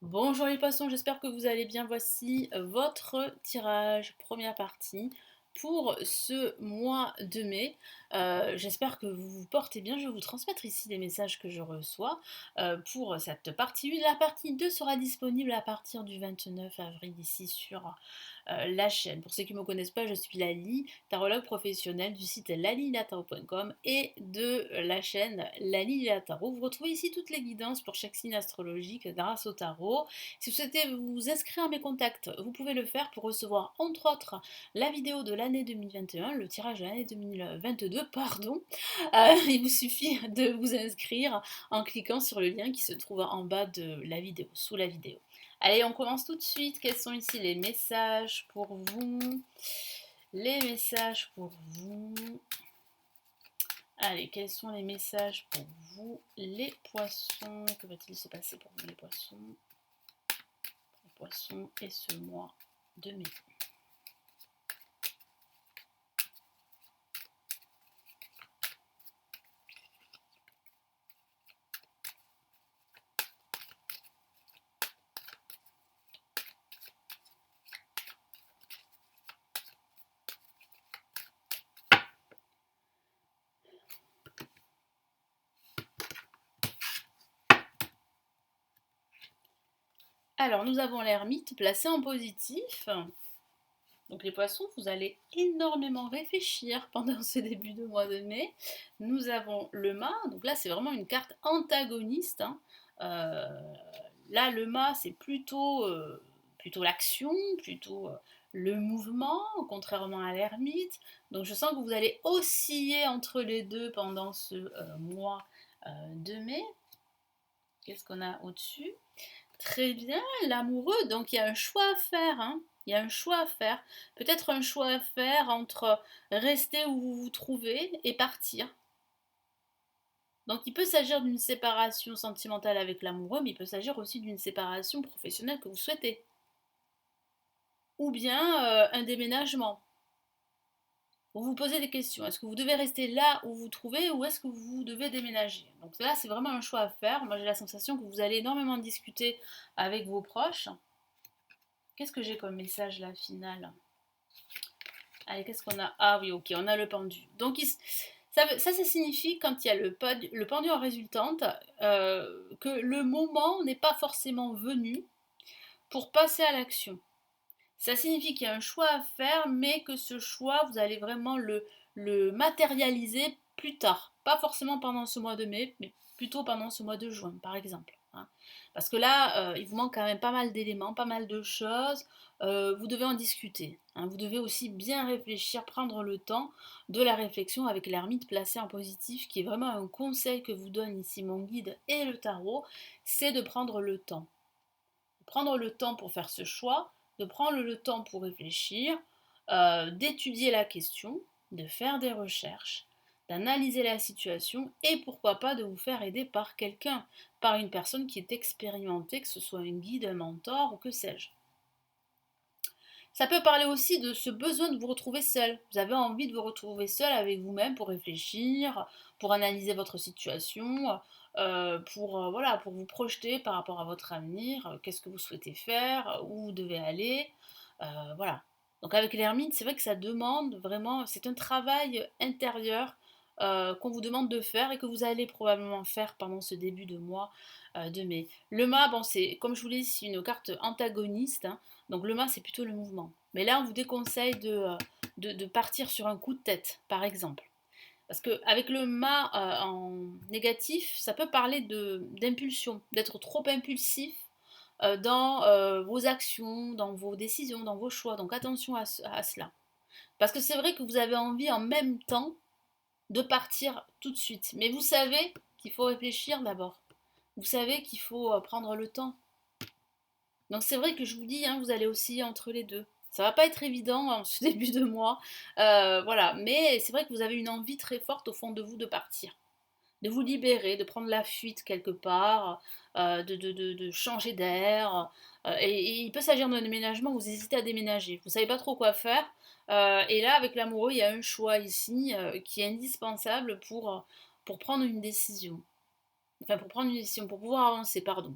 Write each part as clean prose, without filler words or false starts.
Bonjour les poissons, j'espère que vous allez bien. Voici votre tirage, première partie, pour ce mois de mai. J'espère que vous vous portez bien. Je vais vous transmettre ici les messages que je reçois pour cette partie 1. La partie 2 sera disponible à partir du 29 avril ici sur la chaîne. Pour ceux qui ne me connaissent pas, je suis Lali, tarologue professionnelle du site lalililataro.com et de la chaîne Lali Tarot. Vous retrouvez ici toutes les guidances pour chaque signe astrologique grâce au tarot. Si vous souhaitez vous inscrire à mes contacts, vous pouvez le faire pour recevoir entre autres la vidéo de l'année 2021, le tirage de l'année 2022, pardon. Il vous suffit de vous inscrire en cliquant sur le lien qui se trouve en bas de la vidéo, sous la vidéo. Allez, on commence tout de suite. Quels sont ici les messages pour vous? Les messages pour vous. Allez, quels sont les messages pour vous, les poissons? Que va-t-il se passer pour vous, les poissons? Les poissons et ce mois de mai. Alors, nous avons l'ermite placé en positif. Donc les poissons, vous allez énormément réfléchir pendant ce début de mois de mai. Nous avons le mât, donc là c'est vraiment une carte antagoniste. Là le mât c'est plutôt l'action, plutôt le mouvement, contrairement à l'ermite. Donc je sens que vous allez osciller entre les deux pendant ce mois de mai. Qu'est-ce qu'on a au-dessus? Très bien, l'amoureux, donc il y a un choix à faire, hein. Il y a un choix à faire. Peut-être un choix à faire entre rester où vous vous trouvez et partir. Donc il peut s'agir d'une séparation sentimentale avec l'amoureux, mais il peut s'agir aussi d'une séparation professionnelle que vous souhaitez. Ou bien un déménagement. Vous vous posez des questions. Est-ce que vous devez rester là où vous vous trouvez ou est-ce que vous devez déménager? Donc là, c'est vraiment un choix à faire. Moi, j'ai la sensation que vous allez énormément discuter avec vos proches. Qu'est-ce que j'ai comme message là, final? Allez, qu'est-ce qu'on a? Ah oui, ok, on a le pendu. Donc ça signifie, quand il y a le pendu en résultante, que le moment n'est pas forcément venu pour passer à l'action. Ça signifie qu'il y a un choix à faire, mais que ce choix, vous allez vraiment le matérialiser plus tard. Pas forcément pendant ce mois de mai, mais plutôt pendant ce mois de juin, par exemple, hein. Parce que là, il vous manque quand même pas mal d'éléments, pas mal de choses. Vous devez en discuter, hein. Vous devez aussi bien réfléchir, prendre le temps de la réflexion avec l'ermite placé en positif, qui est vraiment un conseil que vous donne ici mon guide et le tarot, c'est de prendre le temps. Prendre le temps pour faire ce choix, de prendre le temps pour réfléchir, d'étudier la question, de faire des recherches, d'analyser la situation et pourquoi pas de vous faire aider par quelqu'un, par une personne qui est expérimentée, que ce soit un guide, un mentor ou que sais-je. Ça peut parler aussi de ce besoin de vous retrouver seul. Vous avez envie de vous retrouver seul avec vous-même pour réfléchir, pour analyser votre situation, voilà, pour vous projeter par rapport à votre avenir, qu'est-ce que vous souhaitez faire, où vous devez aller, voilà. Donc avec l'ermite, c'est vrai que ça demande vraiment, c'est un travail intérieur qu'on vous demande de faire et que vous allez probablement faire pendant ce début de mois de mai. Le mât, bon, c'est comme je vous l'ai dit, c'est une carte antagoniste, hein. Donc le mât, c'est plutôt le mouvement. Mais là, on vous déconseille de partir sur un coup de tête, par exemple. Parce qu'avec le mât en négatif, ça peut parler d'impulsion, d'être trop impulsif dans vos actions, dans vos décisions, dans vos choix. Donc attention à cela. Parce que c'est vrai que vous avez envie en même temps de partir tout de suite. Mais vous savez qu'il faut réfléchir d'abord. Vous savez qu'il faut prendre le temps. Donc c'est vrai que je vous dis, hein, vous allez osciller entre les deux. Ça va pas être évident en ce début de mois, voilà. Mais c'est vrai que vous avez une envie très forte au fond de vous de partir, de vous libérer, de prendre la fuite quelque part, de changer d'air. Et il peut s'agir d'un déménagement, vous hésitez à déménager, vous savez pas trop quoi faire. Et là, avec l'amoureux, il y a un choix ici qui est indispensable pour prendre une décision. Enfin, pour prendre une décision, pour pouvoir avancer, pardon.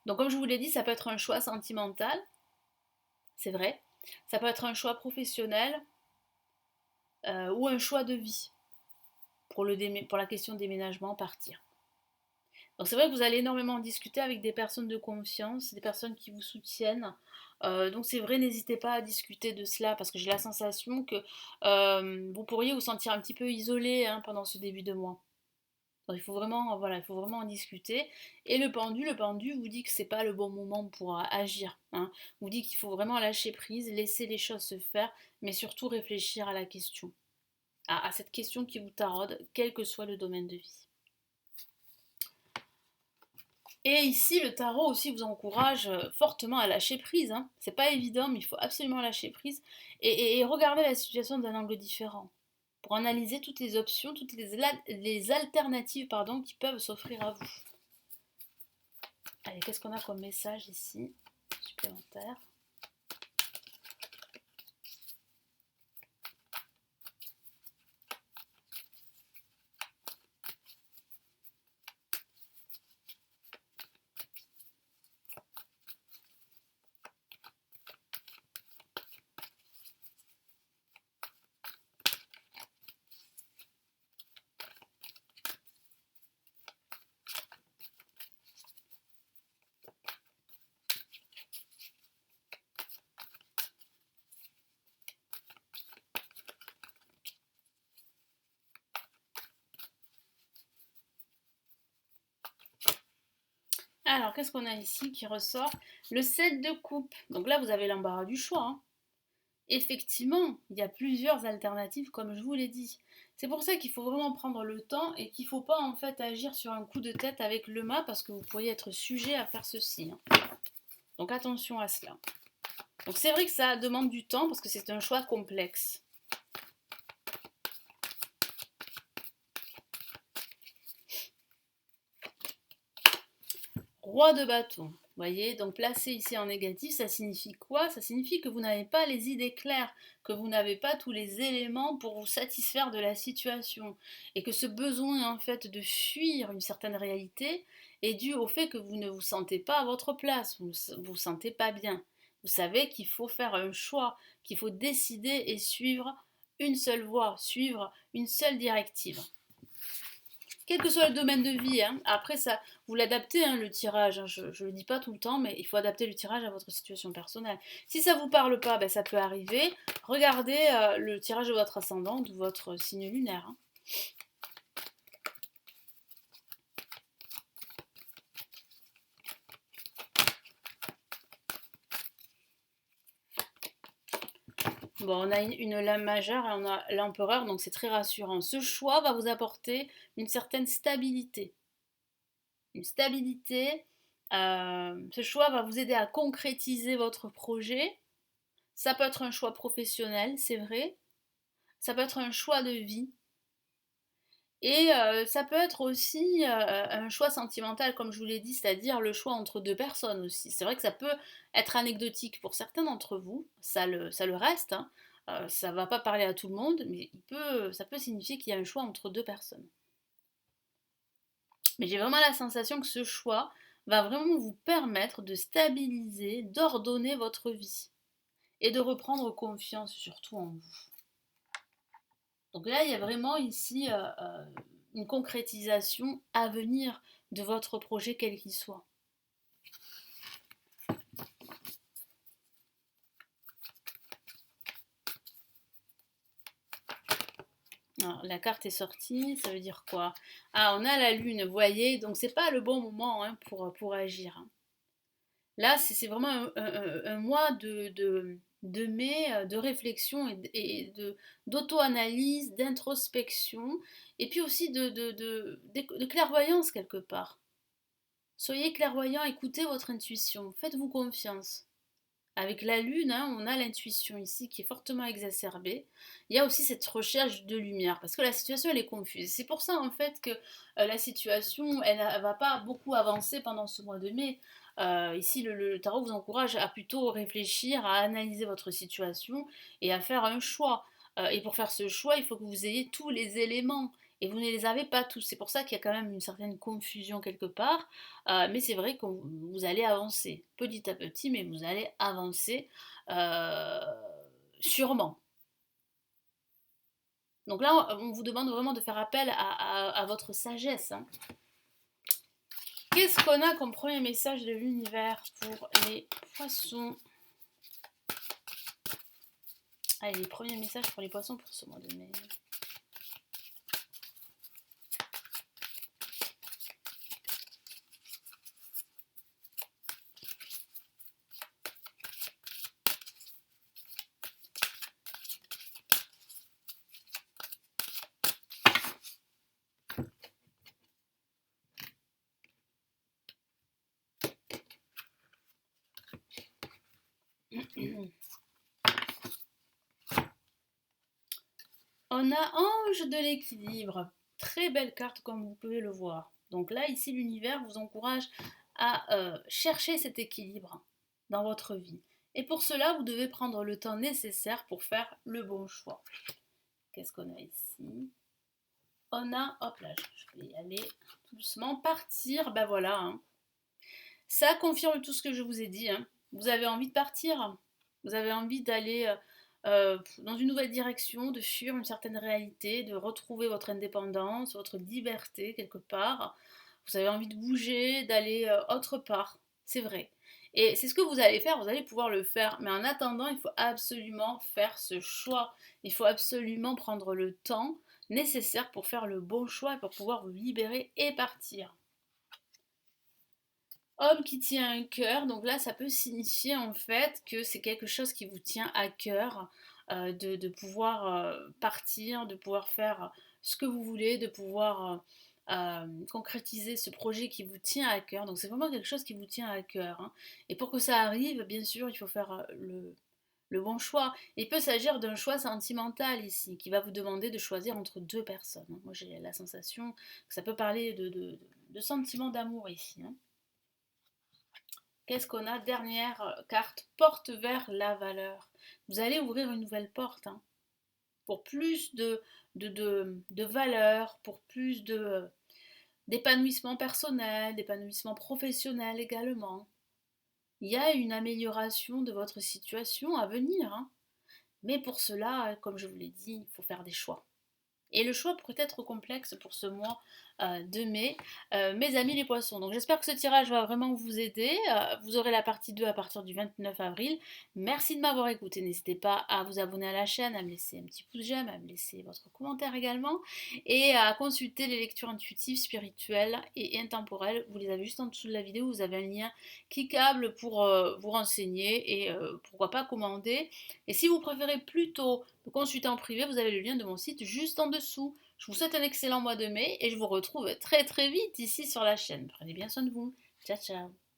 Donc comme je vous l'ai dit, ça peut être un choix sentimental, c'est vrai. Ça peut être un choix professionnel ou un choix de vie pour la question déménagement, partir. Donc c'est vrai que vous allez énormément discuter avec des personnes de confiance, des personnes qui vous soutiennent. Donc c'est vrai, n'hésitez pas à discuter de cela parce que j'ai la sensation que vous pourriez vous sentir un petit peu isolé hein, pendant ce début de mois. Donc il faut vraiment, voilà, il faut vraiment en discuter. Et le pendu vous dit que c'est pas le bon moment pour agir. Hein. Vous dit qu'il faut vraiment lâcher prise, laisser les choses se faire, mais surtout réfléchir à la question, à cette question qui vous taraude, quel que soit le domaine de vie. Et ici, le tarot aussi vous encourage fortement à lâcher prise. Hein. C'est pas évident, mais il faut absolument lâcher prise et regarder la situation d'un angle différent pour analyser toutes les options, toutes les alternatives pardon, qui peuvent s'offrir à vous. Allez, qu'est-ce qu'on a comme message ici supplémentaire? Alors, qu'est-ce qu'on a ici qui ressort? Le 7 de coupe. Donc là, vous avez l'embarras du choix. Hein. Effectivement, il y a plusieurs alternatives, comme je vous l'ai dit. C'est pour ça qu'il faut vraiment prendre le temps et qu'il ne faut pas en fait agir sur un coup de tête avec le mât parce que vous pourriez être sujet à faire ceci. Hein. Donc attention à cela. Donc c'est vrai que ça demande du temps parce que c'est un choix complexe. Roi de bâton. Vous voyez, donc placé ici en négatif, ça signifie quoi? Ça signifie que vous n'avez pas les idées claires, que vous n'avez pas tous les éléments pour vous satisfaire de la situation, et que ce besoin en fait de fuir une certaine réalité est dû au fait que vous ne vous sentez pas à votre place, vous ne vous sentez pas bien. Vous savez qu'il faut faire un choix, qu'il faut décider et suivre une seule voie, suivre une seule directive. Quel que soit le domaine de vie, hein. Après ça, vous l'adaptez, hein, le tirage, hein. Je ne le dis pas tout le temps, mais il faut adapter le tirage à votre situation personnelle. Si ça ne vous parle pas, ben, ça peut arriver. Regardez le tirage de votre ascendant ou de votre signe lunaire. Hein. Bon, on a une lame majeure et on a l'empereur, donc c'est très rassurant. Ce choix va vous apporter une certaine stabilité. Une stabilité, ce choix va vous aider à concrétiser votre projet. Ça peut être un choix professionnel, c'est vrai. Ça peut être un choix de vie. Et ça peut être aussi un choix sentimental, comme je vous l'ai dit, c'est-à-dire le choix entre deux personnes aussi. C'est vrai que ça peut être anecdotique pour certains d'entre vous, ça le reste, hein. Ça ne va pas parler à tout le monde, mais ça peut signifier qu'il y a un choix entre deux personnes. Mais j'ai vraiment la sensation que ce choix va vraiment vous permettre de stabiliser, d'ordonner votre vie et de reprendre confiance surtout en vous. Donc là, il y a vraiment ici une concrétisation à venir de votre projet, quel qu'il soit. Alors, la carte est sortie, ça veut dire quoi? Ah, on a la lune, vous voyez, donc c'est pas le bon moment hein, pour agir. Hein. Là, c'est vraiment un mois de mai, de réflexion et d'auto-analyse, d'introspection, et puis aussi de clairvoyance quelque part. Soyez clairvoyant, écoutez votre intuition, faites-vous confiance. Avec la lune, hein, on a l'intuition ici qui est fortement exacerbée. Il y a aussi cette recherche de lumière parce que la situation elle est confuse. C'est pour ça en fait que la situation elle ne va pas beaucoup avancer pendant ce mois de mai. Ici le tarot vous encourage à plutôt réfléchir, à analyser votre situation et à faire un choix. Et pour faire ce choix, il faut que vous ayez tous les éléments et vous ne les avez pas tous. C'est pour ça qu'il y a quand même une certaine confusion quelque part, mais c'est vrai que vous allez avancer petit à petit, mais vous allez avancer euh, sûrement. Donc là, on vous demande vraiment de faire appel à votre sagesse, hein. Qu'est-ce qu'on a comme premier message de l'univers pour les poissons? Allez, les premiers messages pour les poissons pour ce mois de mai. On a Ange de l'équilibre. Très belle carte comme vous pouvez le voir. Donc là, ici, l'univers vous encourage à chercher cet équilibre dans votre vie. Et pour cela, vous devez prendre le temps nécessaire pour faire le bon choix. Qu'est-ce qu'on a ici? On a, hop là, je vais y aller tout doucement, partir, ben voilà, hein. Ça confirme tout ce que je vous ai dit, hein. Vous avez envie de partir, vous avez envie d'aller dans une nouvelle direction, de fuir une certaine réalité, de retrouver votre indépendance, votre liberté quelque part. Vous avez envie de bouger, d'aller autre part, c'est vrai. Et c'est ce que vous allez faire, vous allez pouvoir le faire. Mais en attendant, il faut absolument faire ce choix. Il faut absolument prendre le temps nécessaire pour faire le bon choix, pour pouvoir vous libérer et partir. Homme qui tient un cœur, donc là ça peut signifier en fait que c'est quelque chose qui vous tient à cœur, de pouvoir partir, de pouvoir faire ce que vous voulez, de pouvoir concrétiser ce projet qui vous tient à cœur. Donc c'est vraiment quelque chose qui vous tient à cœur, hein. Et pour que ça arrive, bien sûr, il faut faire le bon choix. Il peut s'agir d'un choix sentimental ici, qui va vous demander de choisir entre deux personnes, hein. Moi j'ai la sensation que ça peut parler de sentiments d'amour ici, hein. Qu'est-ce qu'on a? Dernière carte, porte vers la valeur. Vous allez ouvrir une nouvelle porte, hein, pour plus de valeur, pour plus d'épanouissement personnel, d'épanouissement professionnel également. Il y a une amélioration de votre situation à venir, hein. Mais pour cela, comme je vous l'ai dit, il faut faire des choix. Et le choix pourrait être complexe pour ce mois de mai, mes amis les poissons. Donc j'espère que ce tirage va vraiment vous aider. Vous aurez la partie 2 à partir du 29 avril. Merci de m'avoir écouté. N'hésitez pas à vous abonner à la chaîne, à me laisser un petit pouce j'aime, à me laisser votre commentaire également, et à consulter les lectures intuitives, spirituelles et intemporelles. Vous les avez juste en dessous de la vidéo. Vous avez un lien cliquable pour vous renseigner et pourquoi pas commander. Et si vous préférez plutôt me consulter en privé, vous avez le lien de mon site juste en dessous. Je vous souhaite un excellent mois de mai et je vous retrouve très très vite ici sur la chaîne. Prenez bien soin de vous. Ciao ciao.